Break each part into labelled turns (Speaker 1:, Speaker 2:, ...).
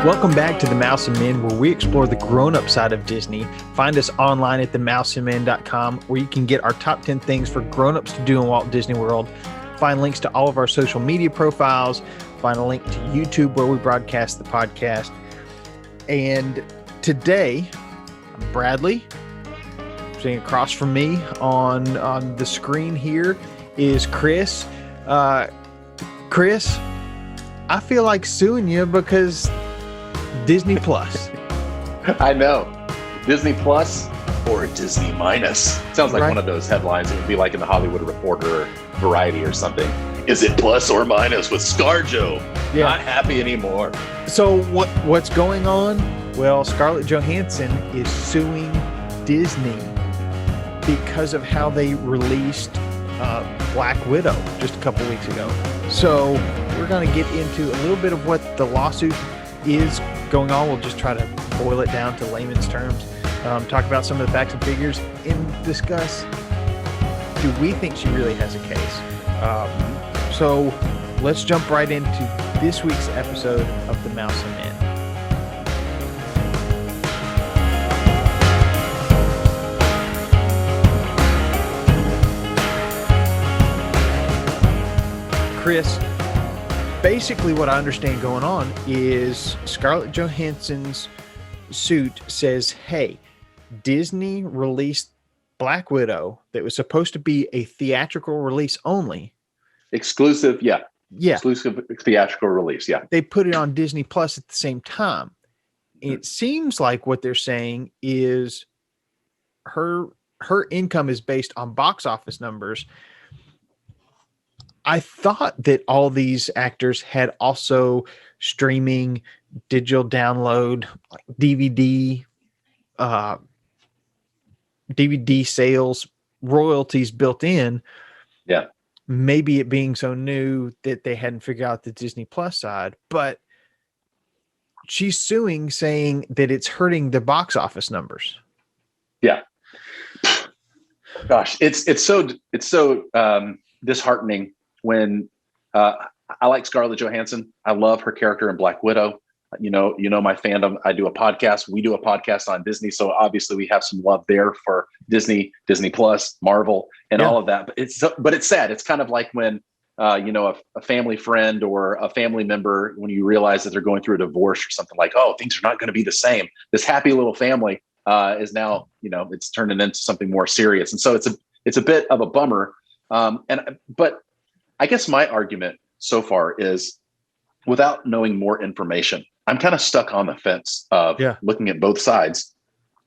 Speaker 1: Welcome back to The Mouse and Men, where we explore the grown-up side of Disney. Find us online at themouseandmen.com, where you can get our top 10 things for grown-ups to do in Walt Disney World. Find links to all of our social media profiles. Find a link to YouTube where we broadcast the podcast. And today, I'm Bradley. Sitting across from me on the screen here is Chris. Chris, I feel like suing you because Disney Plus.
Speaker 2: I know. Disney Plus or Disney Minus. Sounds like one of those headlines. It would be like in the Hollywood Reporter or Variety or something. Is it plus or minus with ScarJo? Yeah. Not happy anymore.
Speaker 1: So what's going on? Well, Scarlett Johansson is suing Disney because of how they released Black Widow just a couple weeks ago. So we're going to get into a little bit of what the lawsuit is going on. We'll just try to boil it down to layman's terms, talk about some of the facts and figures, and discuss, do we think she really has a case? So let's jump right into this week's episode of The Mouse and Men. Chris, basically what I understand going on is Scarlett Johansson's suit says, hey, Disney released Black Widow that was supposed to be a theatrical release only.
Speaker 2: Exclusive, yeah. Exclusive theatrical release, yeah.
Speaker 1: They put it on Disney Plus at the same time. It seems like what they're saying is her income is based on box office numbers. I thought that all these actors had also streaming, digital download, like DVD sales, royalties built in.
Speaker 2: Yeah.
Speaker 1: Maybe it being so new that they hadn't figured out the Disney Plus side, but she's suing, saying that it's hurting the box office numbers.
Speaker 2: Yeah. Gosh, it's so disheartening when I like Scarlett Johansson. I love her character in Black Widow. You know my fandom. I do a podcast. We do a podcast on Disney, so obviously we have some love there for Disney Plus, Marvel, and all of that. But it's sad. It's kind of like when a family friend or a family member, when you realize that they're going through a divorce or something, like, oh, things are not going to be the same. This happy little family is now, it's turning into something more serious, and so it's a bit of a bummer. But I guess my argument so far is, without knowing more information, I'm kind of stuck on the fence of looking at both sides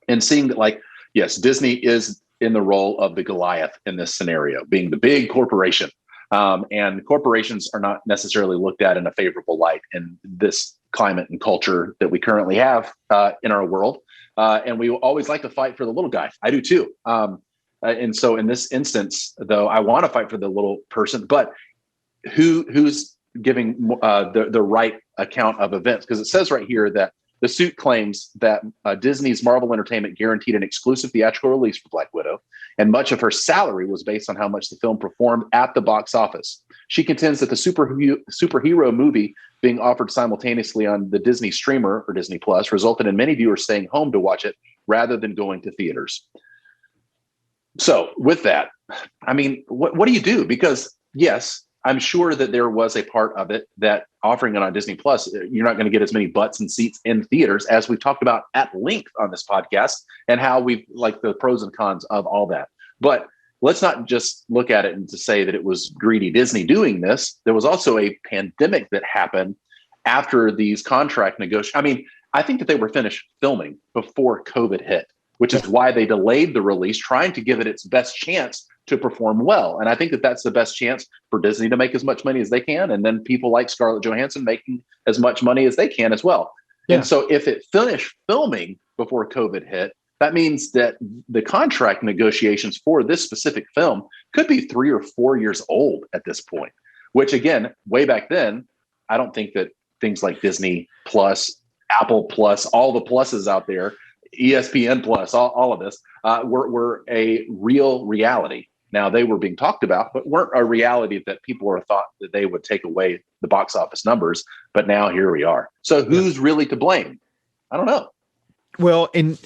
Speaker 2: and seeing that, like, yes, Disney is in the role of the Goliath in this scenario, being the big corporation. And corporations are not necessarily looked at in a favorable light in this climate and culture that we currently have in our world. And we always like to fight for the little guy. I do too. And so in this instance, though, I want to fight for the little person, but who's giving the right account of events? Because it says right here that the suit claims that Disney's Marvel Entertainment guaranteed an exclusive theatrical release for Black Widow, and much of her salary was based on how much the film performed at the box office. She contends that the superhero movie being offered simultaneously on the Disney streamer or Disney Plus resulted in many viewers staying home to watch it rather than going to theaters. So with that, I mean, what do you do? Because yes, I'm sure that there was a part of it that offering it on Disney Plus, you're not going to get as many butts and seats in theaters, as we've talked about at length on this podcast, and how we've, like, the pros and cons of all that. But let's not just look at it and to say that it was greedy Disney doing this. There was also a pandemic that happened after these contract negotiations. I mean, I think that they were finished filming before COVID hit, which is why they delayed the release, trying to give it its best chance to perform well. And I think that that's the best chance for Disney to make as much money as they can, and then people like Scarlett Johansson making as much money as they can as well. Yeah. And so if it finished filming before COVID hit, that means that the contract negotiations for this specific film could be 3 or 4 years old at this point, which, again, way back then, I don't think that things like Disney Plus, Apple Plus, all the pluses out there, ESPN Plus, all of this were a real reality. Now, they were being talked about, but weren't a reality that people were thought that they would take away the box office numbers. But now here we are. So who's really to blame? I don't know.
Speaker 1: Well, and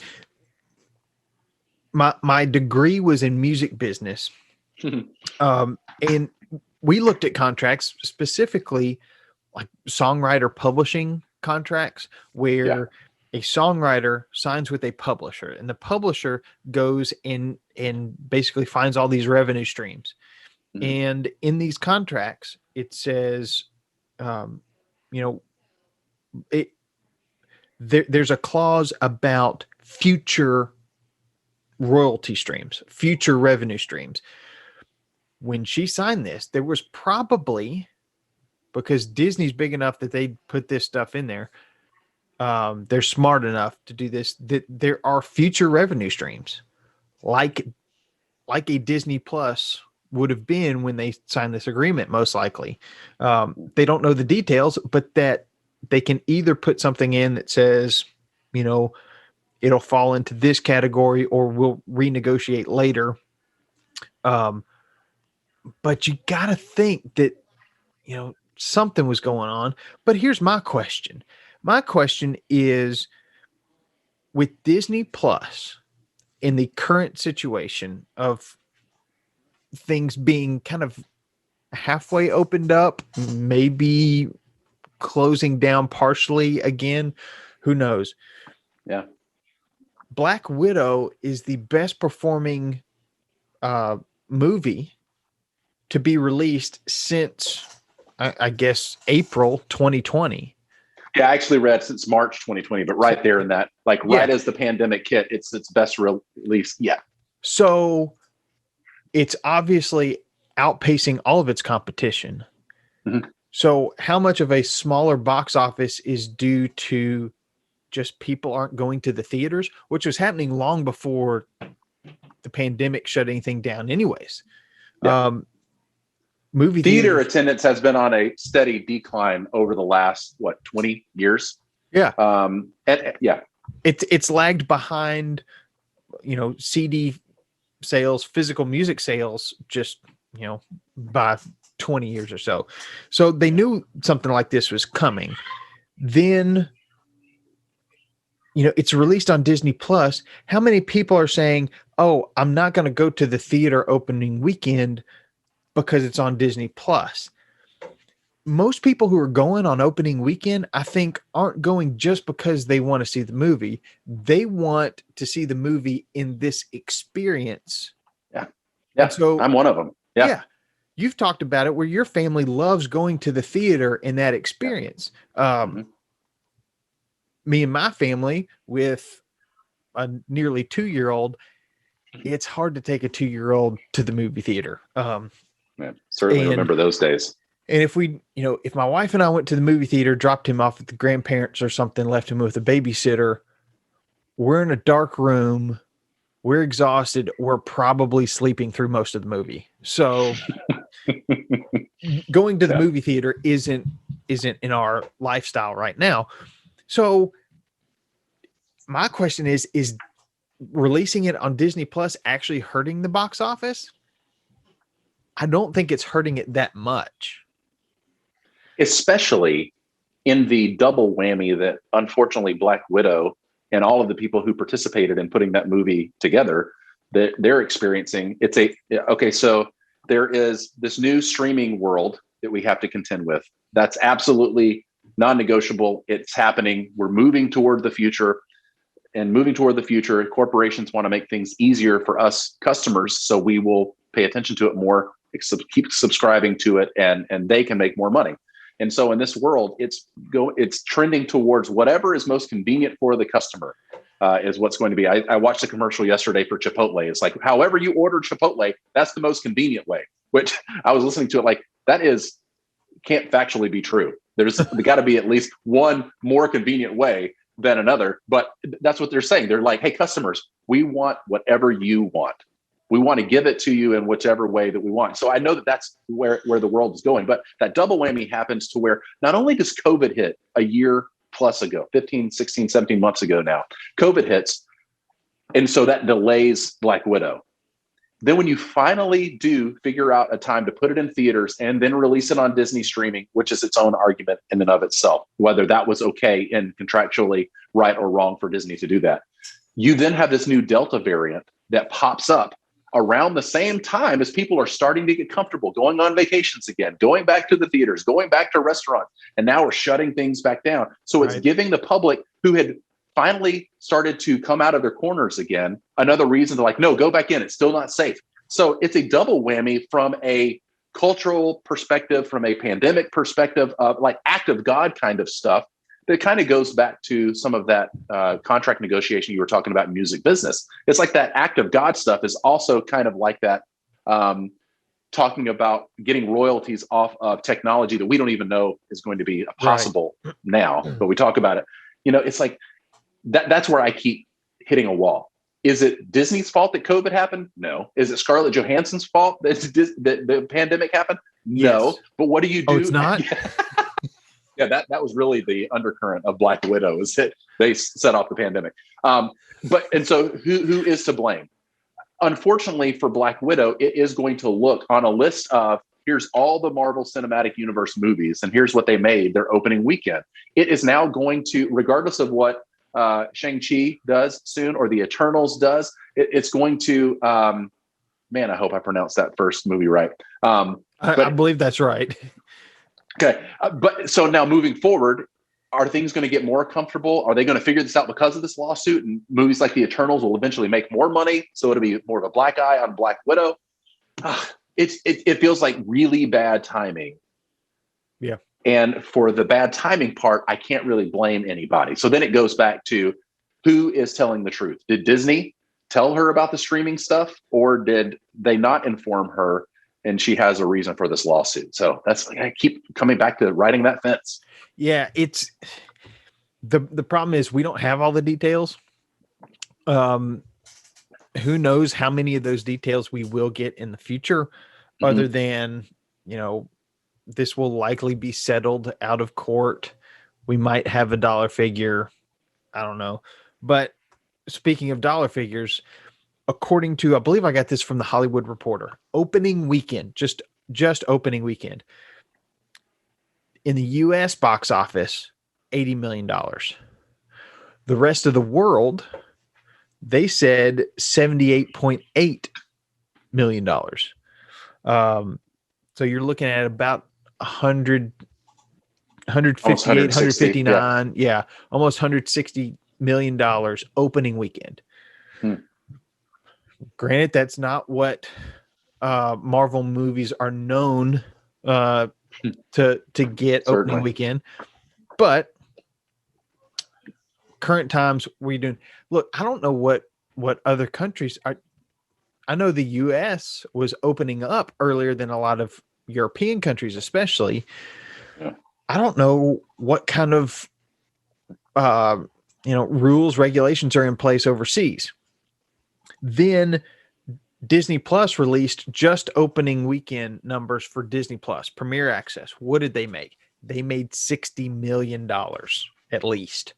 Speaker 1: my degree was in music business. And we looked at contracts, specifically like songwriter publishing contracts, where a songwriter signs with a publisher, and the publisher goes and basically finds all these revenue streams. Mm-hmm. And in these contracts, it says, there's a clause about future royalty streams, future revenue streams. When she signed this, there was probably, because Disney's big enough that they put this stuff in there, they're smart enough to do this, that there are future revenue streams like a Disney Plus would have been when they signed this agreement, most likely. They don't know the details, but that they can either put something in that says, it'll fall into this category, or we'll renegotiate later. But you got to think that, something was going on. But here's my question. My question is, with Disney Plus, in the current situation of things being kind of halfway opened up, maybe closing down partially again, who knows?
Speaker 2: Yeah.
Speaker 1: Black Widow is the best performing movie to be released since, I guess, April 2020.
Speaker 2: Yeah, I actually read since March 2020, but right there in that, right as the pandemic hit, it's its best release. Yeah.
Speaker 1: So it's obviously outpacing all of its competition. Mm-hmm. So how much of a smaller box office is due to just people aren't going to the theaters, which was happening long before the pandemic shut anything down anyways.
Speaker 2: Yeah.
Speaker 1: Movie
Speaker 2: theater attendance has been on a steady decline over the last 20 years.
Speaker 1: Yeah.
Speaker 2: Yeah,
Speaker 1: it's lagged behind, CD sales, physical music sales, just, by 20 years or so. So they knew something like this was coming. Then, it's released on Disney Plus. How many people are saying, "Oh, I'm not going to go to the theater opening weekend because it's on Disney Plus"? Most people who are going on opening weekend, I think, aren't going just because they want to see the movie. They want to see the movie in this experience.
Speaker 2: Yeah. Yeah. So I'm one of them. Yeah.
Speaker 1: Yeah. You've talked about it where your family loves going to the theater in that experience. Me and my family with a nearly 2-year-old, it's hard to take a 2-year-old to the movie theater.
Speaker 2: Certainly remember those days.
Speaker 1: And if we, if my wife and I went to the movie theater, dropped him off at the grandparents or something, left him with a babysitter, we're in a dark room, we're exhausted, we're probably sleeping through most of the movie. So going to the movie theater isn't in our lifestyle right now. So my question is releasing it on Disney Plus actually hurting the box office? I don't think it's hurting it that much.
Speaker 2: Especially in the double whammy that, unfortunately, Black Widow and all of the people who participated in putting that movie together, that they're experiencing. So there is this new streaming world that we have to contend with. That's absolutely non-negotiable. It's happening. We're moving toward the future. And moving toward the future, corporations want to make things easier for us customers, so we will pay attention to it more, keep subscribing to it, and they can make more money. And so in this world, it's trending towards whatever is most convenient for the customer is what's going to be. I watched a commercial yesterday for Chipotle. It's like, however you order Chipotle, that's the most convenient way, which I was listening to it like, can't factually be true. There's got to be at least one more convenient way than another, but that's what they're saying. They're like, hey, customers, we want whatever you want. We want to give it to you in whichever way that we want. So I know that that's where the world is going, but that double whammy happens to where not only does COVID hit a year plus ago, 15, 16, 17 months ago now, COVID hits. And so that delays Black Widow. Then when you finally do figure out a time to put it in theaters and then release it on Disney streaming, which is its own argument in and of itself, whether that was okay and contractually right or wrong for Disney to do that. You then have this new Delta variant that pops up around the same time as people are starting to get comfortable going on vacations again, going back to the theaters, going back to restaurants, and now we're shutting things back down. So it's giving the public who had finally started to come out of their corners again another reason to like, no, go back in. It's still not safe. So it's a double whammy from a cultural perspective, from a pandemic perspective, of like act of God kind of stuff. That kind of goes back to some of that contract negotiation you were talking about in music business. It's like that act of God stuff is also kind of like that, talking about getting royalties off of technology that we don't even know is going to be possible now, but we talk about it. You know, it's like that's where I keep hitting a wall. Is it Disney's fault that COVID happened? No. Is it Scarlett Johansson's fault that the pandemic happened? No.
Speaker 1: Yes.
Speaker 2: But what do you do?
Speaker 1: Oh, it's not?
Speaker 2: Yeah, that was really the undercurrent of Black Widow, is that they set off the pandemic. And so who is to blame? Unfortunately for Black Widow, it is going to look on a list of here's all the Marvel Cinematic Universe movies, and here's what they made their opening weekend. It is now going to, regardless of what Shang-Chi does soon or the Eternals does, it's going to, man, I hope I pronounced that first movie right.
Speaker 1: I believe that's right.
Speaker 2: Okay. But so now moving forward, are things going to get more comfortable? Are they going to figure this out because of this lawsuit? And movies like The Eternals will eventually make more money, so it'll be more of a black eye on Black Widow. It feels like really bad timing.
Speaker 1: Yeah. And
Speaker 2: for the bad timing part, I can't really blame anybody. So then it goes back to who is telling the truth. Did Disney tell her about the streaming stuff, or did they not inform her? And she has a reason for this lawsuit. So that's, I keep coming back to riding that fence.
Speaker 1: Yeah, it's the problem is we don't have all the details. Who knows how many of those details we will get in the future, other than, you know, this will likely be settled out of court. We might have a dollar figure. I don't know. But speaking of dollar figures, according to, I believe I got this from the Hollywood Reporter, opening weekend, just opening weekend in the US box office, $80 million. The rest of the world, they said $78.8 million. So you're looking at about 158, 159. Yeah. Almost $160 million opening weekend. Granted, that's not what Marvel movies are known to get opening weekend, but current times we're doing. Look, I don't know what other countries are. I know the U.S. was opening up earlier than a lot of European countries, especially. Yeah. I don't know what kind of rules, regulations are in place overseas. Then Disney Plus released just opening weekend numbers for Disney Plus Premier Access. What did they make? They made $60 million at least.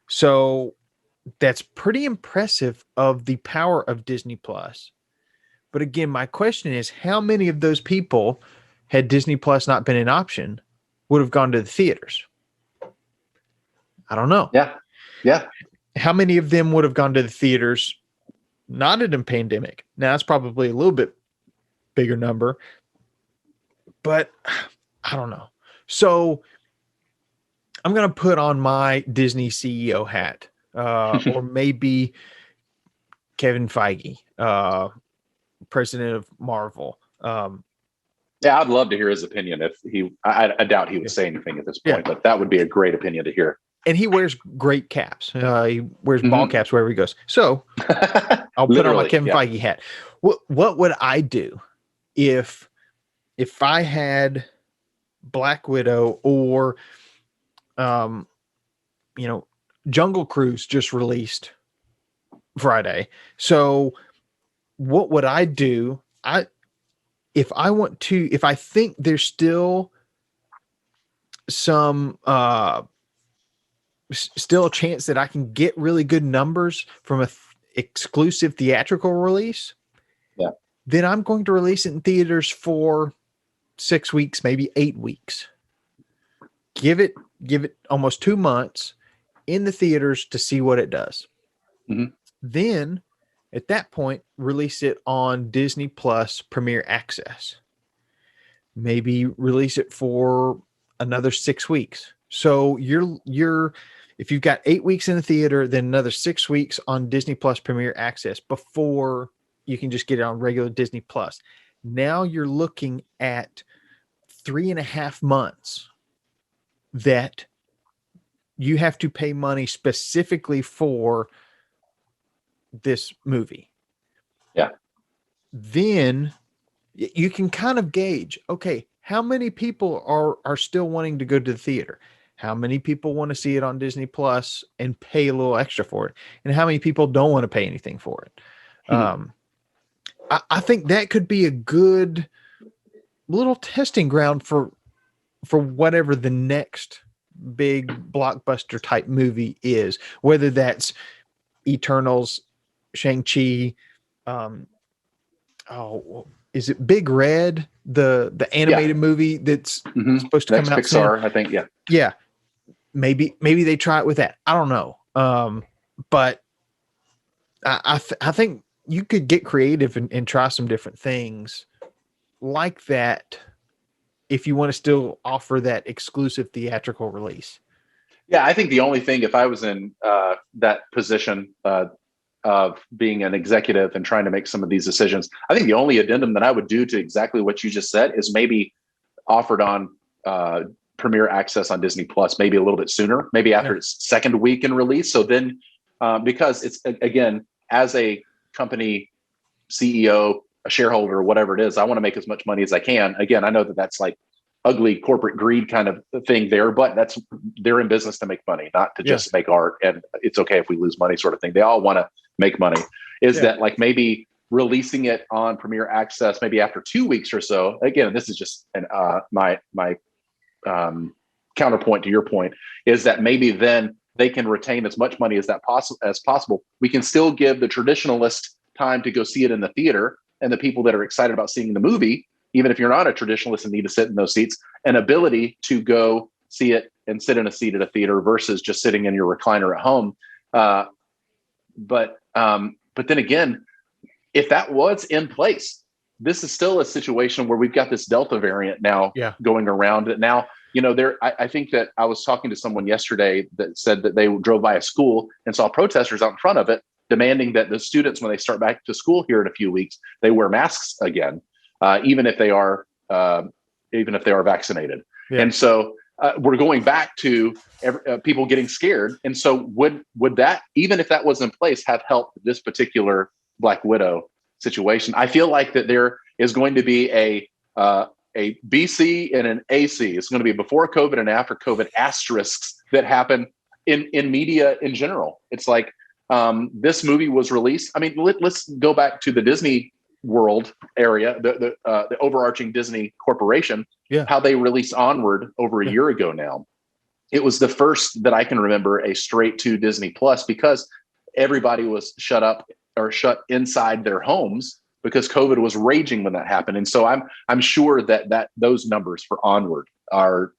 Speaker 1: So that's pretty impressive of the power of Disney Plus. But again, my question is, how many of those people, had Disney Plus not been an option, would have gone to the theaters? I don't know.
Speaker 2: Yeah.
Speaker 1: How many of them would have gone to the theaters not in a pandemic? Now, that's probably a little bit bigger number, but I don't know. So I'm going to put on my Disney CEO hat, or maybe Kevin Feige, president of Marvel.
Speaker 2: Yeah, I'd love to hear his opinion. I doubt he would say anything at this point, but that would be a great opinion to hear.
Speaker 1: And he wears great caps. He wears ball caps wherever he goes. So I'll put on my Kevin Feige hat. What would I do if I had Black Widow or, Jungle Cruise just released Friday? So what would I do? If I think there's still some, still a chance that I can get really good numbers from a exclusive theatrical release, then I'm going to release it in theaters for 6 weeks, maybe 8 weeks. Give it almost 2 months in the theaters to see what it does.
Speaker 2: Mhm.
Speaker 1: Then at that point, release it on Disney Plus Premier Access. Maybe release it for another 6 weeks. So you're if you've got 8 weeks in the theater, then another 6 weeks on Disney Plus Premier Access before you can just get it on regular Disney Plus. Now you're looking at 3.5 months that you have to pay money specifically for this movie.
Speaker 2: Yeah.
Speaker 1: Then you can kind of gauge, okay, how many people are still wanting to go to the theater? How many people want to see it on Disney Plus and pay a little extra for it? And how many people don't want to pay anything for it? I think that could be a good little testing ground for whatever the next big blockbuster type movie is, whether that's Eternals, Shang-Chi, is it Big Red, the animated movie that's supposed to
Speaker 2: Next
Speaker 1: come out
Speaker 2: Pixar,
Speaker 1: soon?
Speaker 2: I think. Yeah.
Speaker 1: Yeah. Maybe they try it with that. I don't know. But I think you could get creative and try some different things like that if you want to still offer that exclusive theatrical release.
Speaker 2: Yeah, I think the only thing, if I was in that position of being an executive and trying to make some of these decisions, I think the only addendum that I would do to exactly what you just said is maybe offered on Premier Access on Disney Plus, maybe a little bit sooner, maybe after its second week in release. So then, because it's, again, as a company CEO, a shareholder, whatever it is, I want to make as much money as I can. Again, I know that that's like ugly corporate greed kind of thing there, but they're in business to make money, not to just make art. And it's okay if we lose money sort of thing. They all want to make money. That like maybe releasing it on Premier Access, maybe after 2 weeks or so. Again, this is just my counterpoint to your point, is that maybe then they can retain as much money as possible. We can still give the traditionalist time to go see it in the theater, and the people that are excited about seeing the movie, even if you're not a traditionalist and need to sit in those seats, an ability to go see it and sit in a seat at a theater versus just sitting in your recliner at home. But then again, if that was in place, this is still a situation where we've got this Delta variant now going around. That now, I think that I was talking to someone yesterday that said that they drove by a school and saw protesters out in front of it demanding that the students, when they start back to school here in a few weeks, they wear masks again, even if they are vaccinated. Yeah. And so we're going back to people getting scared. And so would that, even if that was in place, have helped this particular Black Widow situation? I feel like that there is going to be a BC and an AC. It's going to be before COVID and after COVID asterisks that happen in media in general. It's like, this movie was released. I mean, let's go back to the Disney World area, the overarching Disney corporation, how they released Onward over a year ago now. It was the first that I can remember a straight to Disney Plus, because everybody was shut inside their homes because COVID was raging when that happened. And so I'm sure that those numbers for Onward are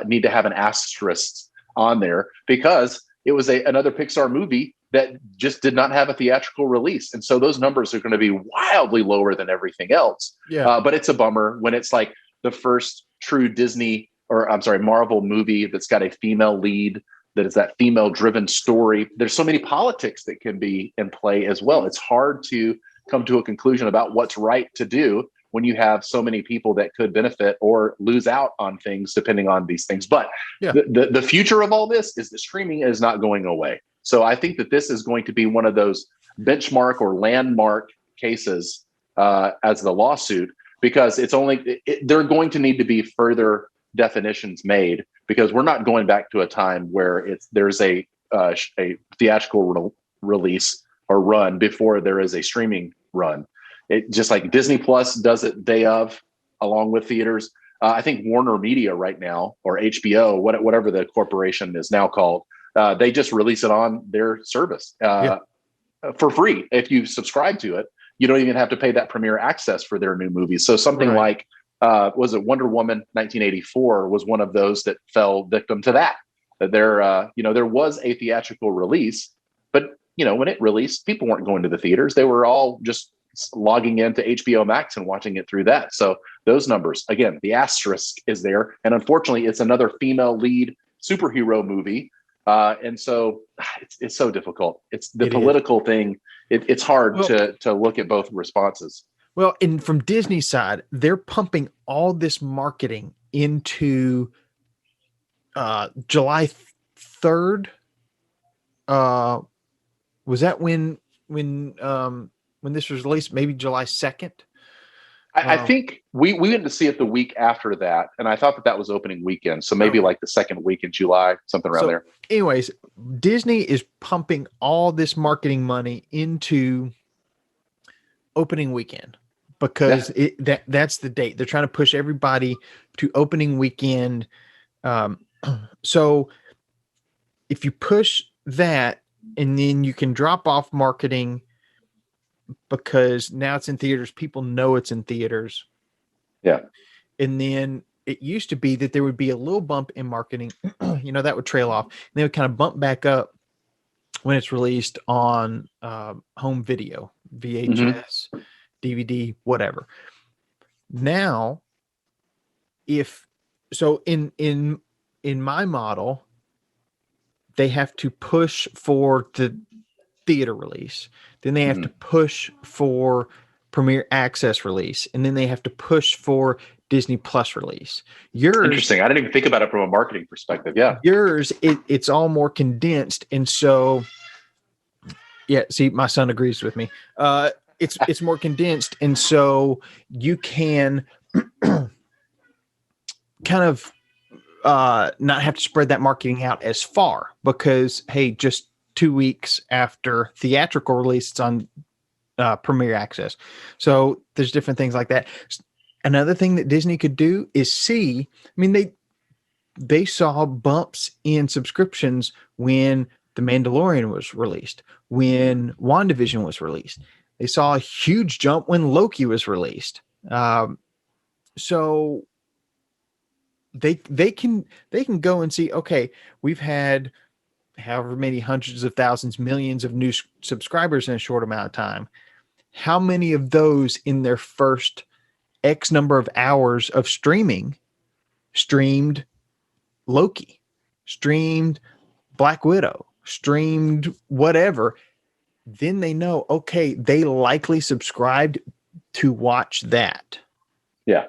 Speaker 2: need to have an asterisk on there, because it was another Pixar movie that just did not have a theatrical release. And so those numbers are going to be wildly lower than everything else. But it's a bummer when it's like the first true Marvel movie that's got a female lead, that is that female driven story. There's so many politics that can be in play as well. It's hard to come to a conclusion about what's right to do when you have so many people that could benefit or lose out on things depending on these things. But the future of all this is that streaming is not going away. So I think that this is going to be one of those benchmark or landmark cases as the lawsuit, because there are going to need to be further definitions made, because we're not going back to a time where there's a theatrical release or run before there is a streaming run. It just like Disney Plus does it day of, along with theaters. I think Warner Media right now, or HBO, whatever the corporation is now called, they just release it on their service for free if you subscribe to it. you don't even have to pay that premiere access for their new movies. So something like, was it Wonder Woman 1984 was one of those that fell victim to that. That there, there was a theatrical release, but when it released, people weren't going to the theaters. They were all just logging into HBO Max and watching it through that. So those numbers, again, the asterisk is there. And unfortunately, it's another female lead superhero movie. And so it's so difficult. It's the political thing. It's hard to look at both responses.
Speaker 1: Well, and from Disney's side, they're pumping all this marketing into July 3rd. Was that when this was released? Maybe July 2nd.
Speaker 2: I think we went to see it the week after that, and I thought that was opening weekend, so maybe like the second week in July, something around there.
Speaker 1: Anyways, Disney is pumping all this marketing money into opening weekend because that's the date. They're trying to push everybody to opening weekend. So if you push that, and then you can drop off marketing because now it's in theaters. People know it's in theaters.
Speaker 2: Yeah.
Speaker 1: And then it used to be that there would be a little bump in marketing, that would trail off. And they would kind of bump back up when it's released on home video, VHS, DVD, whatever. Now, in my model, they have to push for the theater release. Then they have to push for premiere access release. And then they have to push for Disney Plus release. Yours,
Speaker 2: interesting. I didn't even think about it from a marketing perspective. Yeah.
Speaker 1: Yours, it's all more condensed. And so, see, my son agrees with me. It's more condensed. And so you can kind of not have to spread that marketing out as far because, hey, just 2 weeks after theatrical release, it's on premiere access. So there's different things like that. Another thing that Disney could do is they saw bumps in subscriptions when The Mandalorian was released, when WandaVision was released. They saw a huge jump when Loki was released. So they can go and see, okay, we've had however many hundreds of thousands, millions of new subscribers in a short amount of time. How many of those in their first X number of hours of streaming streamed Loki, streamed Black Widow, streamed whatever? Then they know, okay, they likely subscribed to watch that.
Speaker 2: Yeah.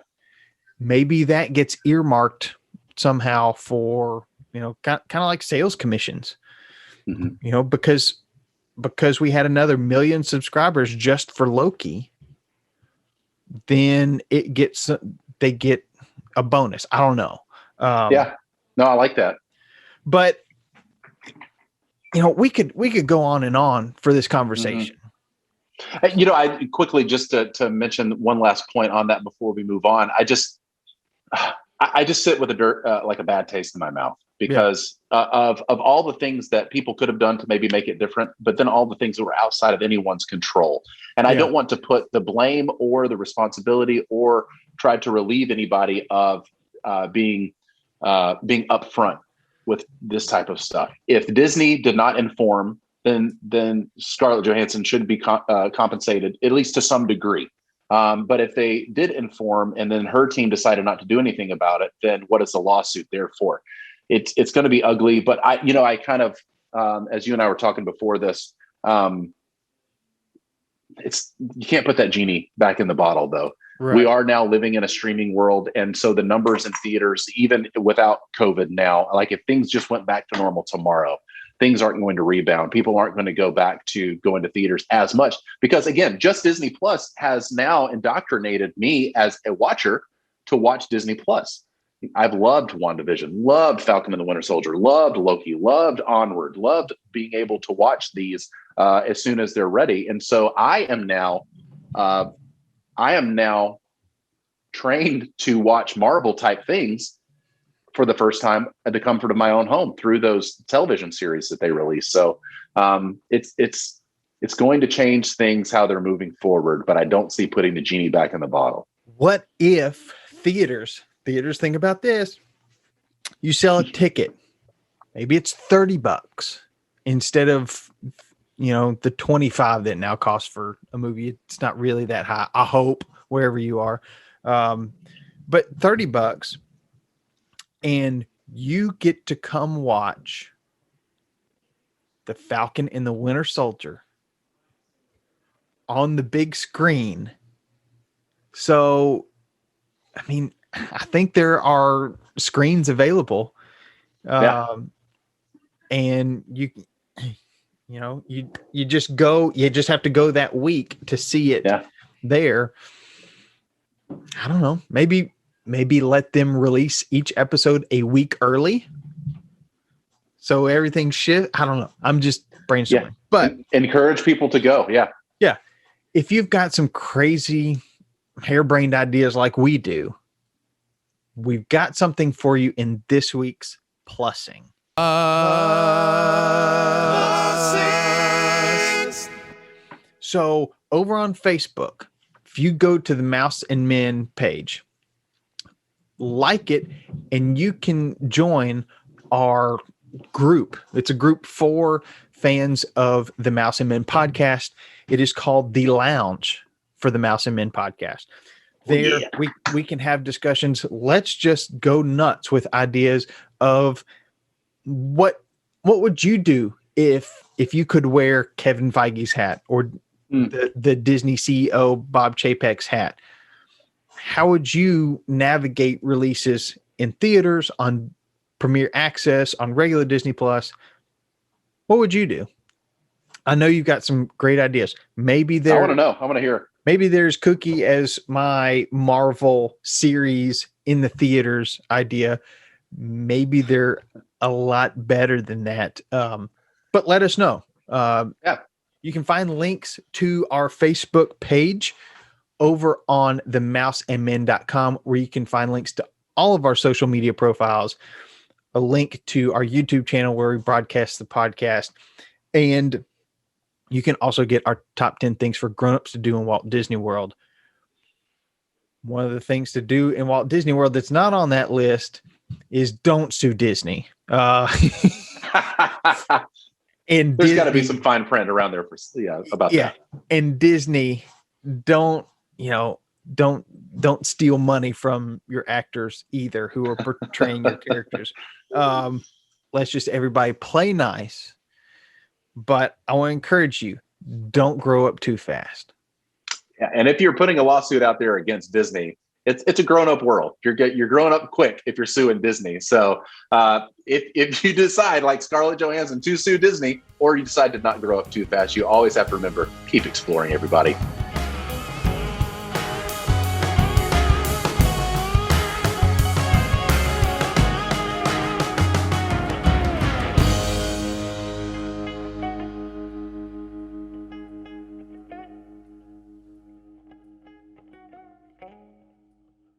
Speaker 1: Maybe that gets earmarked somehow for, kind of like sales commissions, because we had another 1 million subscribers just for Loki, then they get a bonus. I don't know.
Speaker 2: No, I like that.
Speaker 1: But we could go on and on for this conversation.
Speaker 2: I quickly, just to mention one last point on that before we move on. I just sit with like a bad taste in my mouth because of all the things that people could have done to maybe make it different, but then all the things that were outside of anyone's control. And I don't want to put the blame or the responsibility or try to relieve anybody of being upfront with this type of stuff. If Disney did not inform, then Scarlett Johansson should be compensated, at least to some degree. But if they did inform and then her team decided not to do anything about it, then what is the lawsuit there for? It's going to be ugly. But I kind of, as you and I were talking before this, you can't put that genie back in the bottle, though. Right. We are now living in a streaming world. And so the numbers in theaters, even without COVID now, like if things just went back to normal tomorrow, things aren't going to rebound. People aren't going to go back to going to theaters as much because, again, just Disney Plus has now indoctrinated me as a watcher to watch Disney Plus. I've loved WandaVision, loved Falcon and the Winter Soldier, loved Loki, loved Onward, loved being able to watch these as soon as they're ready. And so I am now trained to watch Marvel type things for the first time at the comfort of my own home through those television series that they release. So it's It's going to change things how they're moving forward, but I don't see putting the genie back in the bottle.
Speaker 1: What if theaters think about this? You sell a ticket, maybe it's $30 instead of, the 25 that now costs for a movie. It's not really that high, I hope, wherever you are. But $30, and you get to come watch The Falcon and the Winter Soldier on the big screen. So, I mean, I think there are screens available. And you just go, you just have to go that week to see it there. I don't know. Maybe let them release each episode a week early, so everything shift. I don't know. I'm just brainstorming, but
Speaker 2: encourage people to go. Yeah.
Speaker 1: If you've got some crazy harebrained ideas like we do, we've got something for you in this week's Plussing. So over on Facebook, if you go to the Mouse and Men page, like it, and you can join our group. It's a group for fans of the Mouse and Men podcast. It is called The Lounge for the Mouse and Men podcast. There we can have discussions. Let's just go nuts with ideas of what would you do if you could wear Kevin Feige's hat or the Disney CEO Bob Chapek's hat. How would you navigate releases in theaters, on Premier Access, on regular Disney Plus? What would you do? I know you've got some great ideas. Maybe there.
Speaker 2: I want to know. I want to hear.
Speaker 1: Maybe there's Kooky as my Marvel series in the theaters idea. Maybe they're a lot better than that. But let us know. You can find links to our Facebook page over on themouseandmen.com, where you can find links to all of our social media profiles, a link to our YouTube channel where we broadcast the podcast, and you can also get our top 10 things for grown-ups to do in Walt Disney World. One of the things to do in Walt Disney World that's not on that list is don't sue Disney. And
Speaker 2: there's got to be some fine print around there about that.
Speaker 1: And Disney, don't steal money from your actors either who are portraying your characters. Let's just everybody play nice. But I want to encourage you, don't grow up too fast.
Speaker 2: Yeah, and if you're putting a lawsuit out there against Disney, it's a grown-up world. You're growing up quick if you're suing Disney. So if you decide, like Scarlett Johansson, to sue Disney, or you decide to not grow up too fast, you always have to remember, keep exploring, everybody.